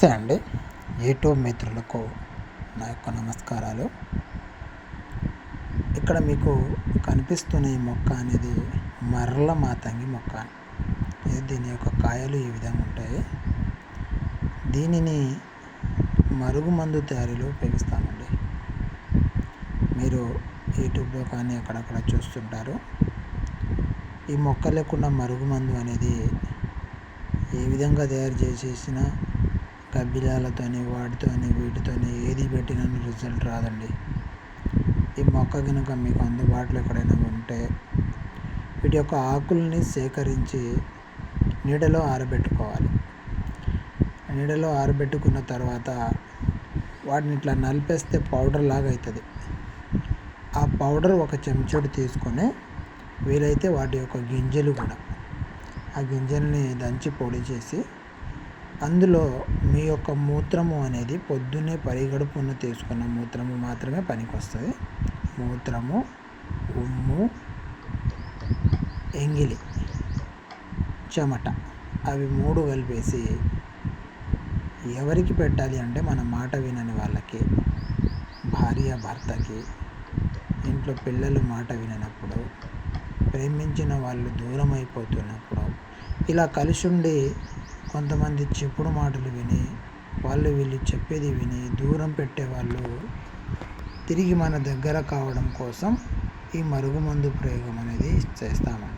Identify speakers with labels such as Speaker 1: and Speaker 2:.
Speaker 1: నమస్తే అండి. యూట్యూబ్ మిత్రులకు నా యొక్క నమస్కారాలు. ఇక్కడ మీకు కనిపిస్తున్న ఈ మొక్క అనేది మర్ల మాతంగి మొక్క. దీని యొక్క కాయలు ఈ విధంగా ఉంటాయి. దీనిని మరుగుమందు తయారీలో ఉపయోగిస్తామండి. మీరు యూట్యూబ్లో కానీ అక్కడక్కడ చూస్తుంటారు. ఈ మొక్క లేకుండా మరుగుమందు అనేది ఏ విధంగా తయారు చేసేసినా కబ్బిలాలతోని వాటితోని వీటితోని ఏది పెట్టినా రిజల్ట్ రాదండి. ఈ మొక్క కనుక మీకు అందుబాటులో ఎక్కడైనా ఉంటే వీటి యొక్క ఆకుల్ని సేకరించి నీడలో ఆరబెట్టుకోవాలి. నీడలో ఆరబెట్టుకున్న తర్వాత వాటిని ఇట్లా నలిపేస్తే పౌడర్ లాగా అవుతుంది. ఆ పౌడర్ ఒక చెంచాడు తీసుకొని వీలైతే వాటి యొక్క గింజలు కూడా ఆ గింజల్ని దంచి పొడి చేసి అందులో మీ యొక్క మూత్రము అనేది పొద్దున్నే పరిగడుపున తీసుకున్న మూత్రము మాత్రమే పనికి వస్తుంది. మూత్రము, ఉమ్ము, ఎంగిలి, చెమట అవి 3 కలిపేసి ఎవరికి పెట్టాలి అంటే మన మాట వినని వాళ్ళకి, భార్య భర్తకి, ఇంట్లో పిల్లలు మాట విననప్పుడు, ప్రేమించిన వాళ్ళు దూరం అయిపోతున్నప్పుడు, ఇలా కలిసి ఉండి కొంతమంది చెప్పుడు మాటలు విని వీళ్ళు చెప్పేది విని దూరం పెట్టేవాళ్ళు తిరిగి మన దగ్గర కావడం కోసం ఈ మరుగుమందు ప్రయోగం అనేది చేస్తామండి.